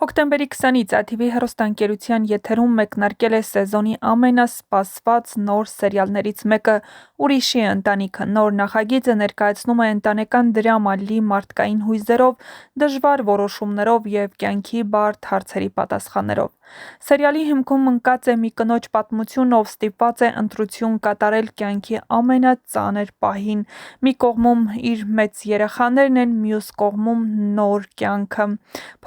Հոկտեմբերի 20-ից ATV հեռուստաընկերության եթերում մեկնարկել է սեզոնի ամենասպասված նոր սերիալներից մեկը՝ «Ուրիշի ընտանիքը»։ Նոր նախագիծը ներկայացնում է ընտանեկան դրամա՝ լի մարդկային հույզերով, դժվար որոշումներով և կյանքի բարդ հարցերի պատասխաններով։ Սերիալի հիմքում ընկած է մի կնոջ պատմություն, ով ստիպված է ընտրություն կատարել կյանքի ամենածանր պահին՝ մի կողմում իր մեծ երեխաներն են, մյուս կողմում նոր կյանքը։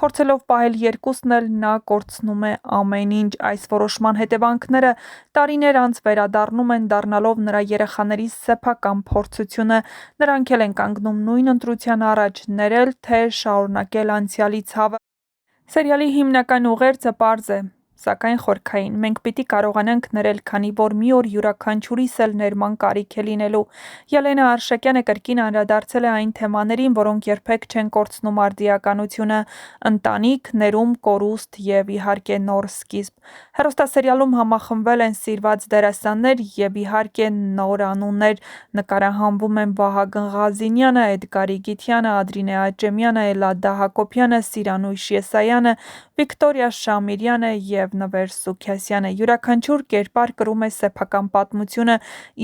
Փորձելով պահել երկուսն էլ, նա կորցնում է ամեն ինչ։ Այս որոշման հետևանքները տարիներ անց վերադառնում են, դառնալով նրա երեխաների սեփական փորձությունը։ Նրանք էլ են կանգնում նույն ընտրության առաջ՝ ներել, թե շարունակել անցյալի ցավը։ Սերիալի հիմնական ուղերձը պարզ է, սակայն խորքային։ Մենք պիտի կարողանանք ներել, քանի որ մի օր յուրաքանչյուրիս էլ ներման կարիք է լինելու։ Ելենա Արշակյանը կրկին անդրադարձել է այն թեմաներին, որոնք երբեք չեն կորցնում արդիականությունը՝ ընտանիք, ներում, կորուստ և, իհարկե, նոր սկիզբ։ Հեռուստասերիալում համախմբվել են սիրված դերասաններ և, իհարկե, նոր անուններ։ Նկարահանվում են Վահագն Ղազինյանը, Էդգար Իգիթյանը, Ադրինե Աճեմյանը, Էլլադա Հակոբյանը, Սիրանույշ Եսայանը, Վիկտորիա Շամիրյանը և Նվեր Սուքիասյանը։ Յուրաքանչյուր կերպար կրում է սեփական պատմությունը,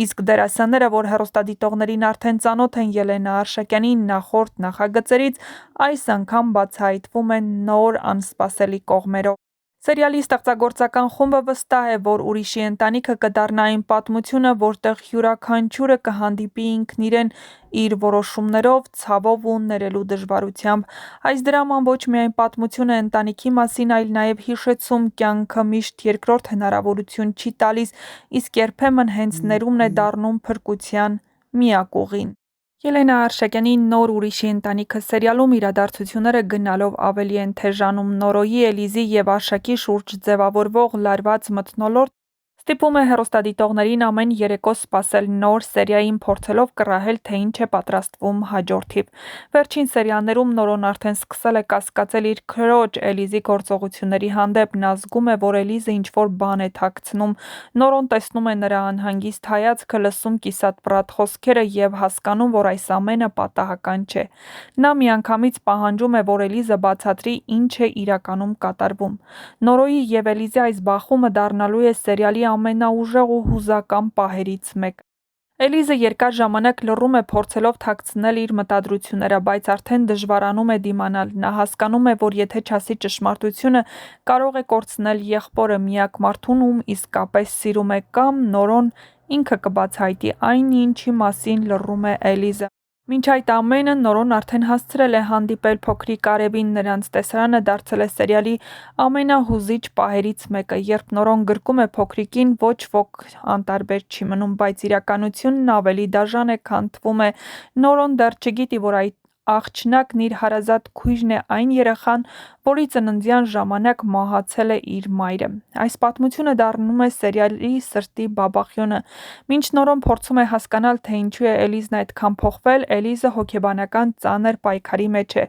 իսկ դերասանները, որ հեռուստադիտողներին արդեն ծանոթ են Ելենա Արշակյանի նախորդ նախագծերից, այս անգամ բացահայտվում են նոր, անսպասելի կողմերով։ Սերիալի ստեղծագործական խումբը վստահ է, որ «Ուրիշի ընտանիքը» կդառնա այն պատմությունը, որտեղ յուրաքանչյուրը կհանդիպի ինքն իրեն՝ իր որոշումներով, ցավով ու ներելու դժվարությամբ։ Այս դրաման ոչ միայն պատմություն է ընտանիքի մասին, այլ նաև հիշեցում՝ կյանքը միշտ երկրորդ հնարավորություն չի տալիս, իսկ երբեմն հենց ներումն է դառնում փրկության միակ ուղին։ Ելենա Արշակյանի նոր «Ուրիշի ընտանիքը» սերիալում իրադարձությունները գնալով ավելի են թեժանում։ Նորոյի, Էլիզի և Արշակի շուրջ ձևավորվող լարված մթնոլորտը ստիպում է հեռուստադիտողներին ամեն երեկո սպասել նոր սերիային, փորձելով կռահել, թե ինչ է պատրաստվում հաջորդիվ։ Վերջին սերիալներում Նորոն արդեն սկսել է կասկածել իր քրոջ՝ Էլիզի գործողությունների հանդեպ։ Նա զգում է, որ Էլիզը ինչ-որ բան է թաքցնում։ Նորոն տեսնում է նրա անհանգիստ հայացքը, լսում կիսատ-պռատ խոսքերը և հասկանում, որ այս ամենը պատահական չէ։ Նա միանգամից պահանջում է, որ Էլիզը բացատրի՝ ինչ է իրականում կատարվում։ Նորոյի և Էլիզի այս բախումը դառնալու է սերիալի ամենաուժեղ ու հուզական պահերից մեկը։ Էլիզը երկար ժամանակ լռում է, փորձելով թաքցնել իր մտադրությունները, բայց արդեն դժվարանում է դիմանալ։ Նա հասկանում է, որ եթե չասի ճշմարտությունը, կարող է կորցնել եղբորը, միակ մարդուն, ում իսկապես սիրում է, կամ Նորոն ինքը կբացահայտի այն, ինչի մասին լռում է Էլիզը։ Մինչ այդ ամենը, Նորոն արդեն հասցրել է հանդիպել փոքրիկ Արևին։ Նրանց տեսարանը դարձել է սերիալի ամենահուզիչ պահերից մեկը։ Երբ Նորոն գրկում է փոքրիկին, ոչ ոք անտարբեր չի մնում, բայց իրականությունն ավելի դաժան է, քան թվում է։ Նորոն դեռ չգիտի, որ այդ աղջնակն իր հարազատ քույրն է, այն երեխան, որի ծննդյան ժամանակ մահացել է իր մայրը։ Այս պատմությունը դառնում է սերիալի սրտի բաբախյունը։ Մինչ Նորոն փորձում է հասկանալ, թե ինչու է Էլիզն այդքան փոխվել, Էլիզը հոգեբանական ծանր պայքարի մեջ է։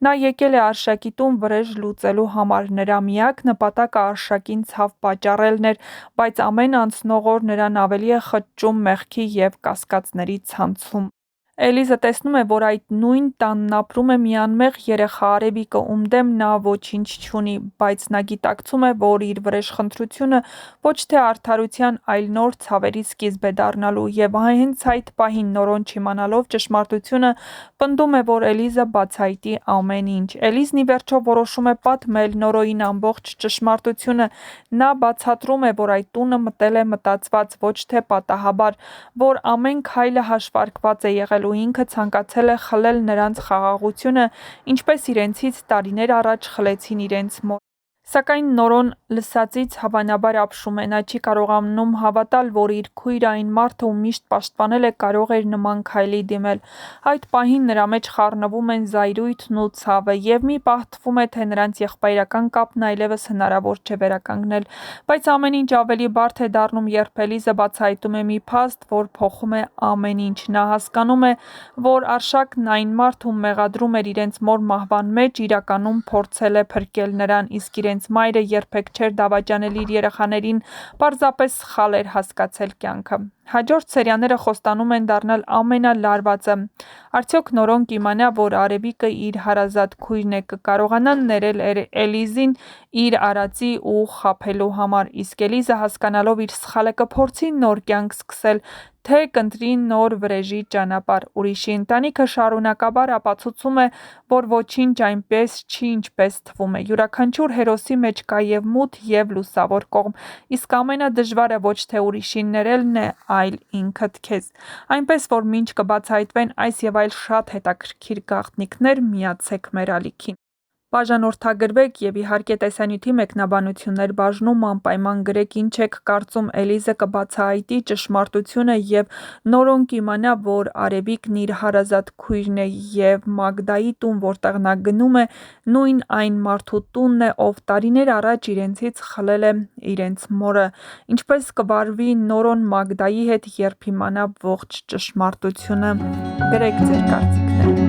Նա եկել է Արշակի տուն վրեժ լուծելու համար։ Նրա միակ նպատակը Արշակին ցավ պատճառելն էր, բայց ամեն անցնող օր նրան ավելի է խճճում մեղքի և կասկածների ցանցում։ Էլիզը տեսնում է, որ այդ նույն տանն ապրում է մի անմեղ երեխա՝ Արևիկը, ում դեմ նա ոչինչ չունի, բայց նա գիտակցում է, որ իր վրեժխնդրությունը ոչ թե արդարության, այլ նոր ցավերի սկիզբ է դառնալու։ Եվ հենց այդ պահին Նորոն, չիմանալով ճշմարտությունը, պնդում է, որ Էլիզը բացահայտի ամեն ինչ։ Էլիզն ի վերջո որոշում է պատմել Նորոյին ամբողջ ճշմարտությունը։ Նա բացատրում է, որ այդ տունը մտել է մտածված, ոչ թե պատահաբար, որ ամեն քայլը հաշվարկված է եղել, ու ինքը ցանկացել է խլել նրանց խաղաղությունը, ինչպես իրենցից տարիներ առաջ խլեցին իրենց մոտ։ Սակայն Նորոն լսածից հավանաբար ապշում է։ Նա չի կարողանում հավատալ, որ իր քույրը, այն մարդը, ում միշտ պաշտպանել է, կարող էր նման քայլի դիմել։ Այդ պահին նրա մեջ խառնվում են զայրույթն ու ցավը, և մի պահ թվում է, թե նրանց եղբայրական կապն այլևս հնարավոր չէ վերականգնել։ Բայց ամեն ինչ ավելի բարդ է դառնում, երբ Էլիզը բացահայտում է մի փաստ, որ փոխում է ամեն ինչ։ Նա հասկանում է, որ Արշակն, այն մարդը, ում մեղադրում էր իրենց մոր մահվան մեջ, իրականում փորձել է փրկել նրան, իսկ իրենց իրենց մայրը երբեք չէր դավաճանել իր երեխաներին, պարզապես սխալ էր հասկացել կյանքը։ Հաջորդ սերիաները խոստանում են դառնալ ամենալարվածը։ Արդյոք Նորոն կիմանա, որ Արևիկը իր հարազատ քույրն է, կկարողանա ներել Էլիզին իր արածի ու խաբելու համար, իսկ Էլիզը հասկանալով իր սխալը կփորձի նոր կյանք սկսել, թե կընտրի նոր վրեժի ճանապարհ։ Ուրիշի ընտանիքը շարունակաբար ապացուցում է, որ ոչինչ այնպես չի, ինչպես թվում է։ Յուրաքանչյուր հերոսի մեջ կա և մութ, և լուսավոր կողմ, իսկ ամենադժվարը ոչ թե ուրիշին ներելն է, այլ ինքդ քեզ։ Այնպես որ մինչ կբացահայտվեն այս և այլ շատ հետաքրքիր գաղտնիքներ, միացեք մեր ալիքին։ Բաժանորդագրվեք և իհարկե տեսանյութի մեկնաբանություններ բաժնում անպայման գրեք ինչ եք կարծում Էլիզը կբացահայտի ճշմարտությունը և Նորոն կիմանա, որ Արևիկն իր հարազատ քույրն է և Մագդայի տուն, որտեղ նա գնում է, նույն այն մարդու տունն է, ով տարիներ առաջ իրենցից խլել է իրենց մորը։ Ինչպես կվարվի Նորոն Մագդայի հետ, երբ իմանա ողջ ճշմարտությունը։ Գրեք ձեր կարծիքները։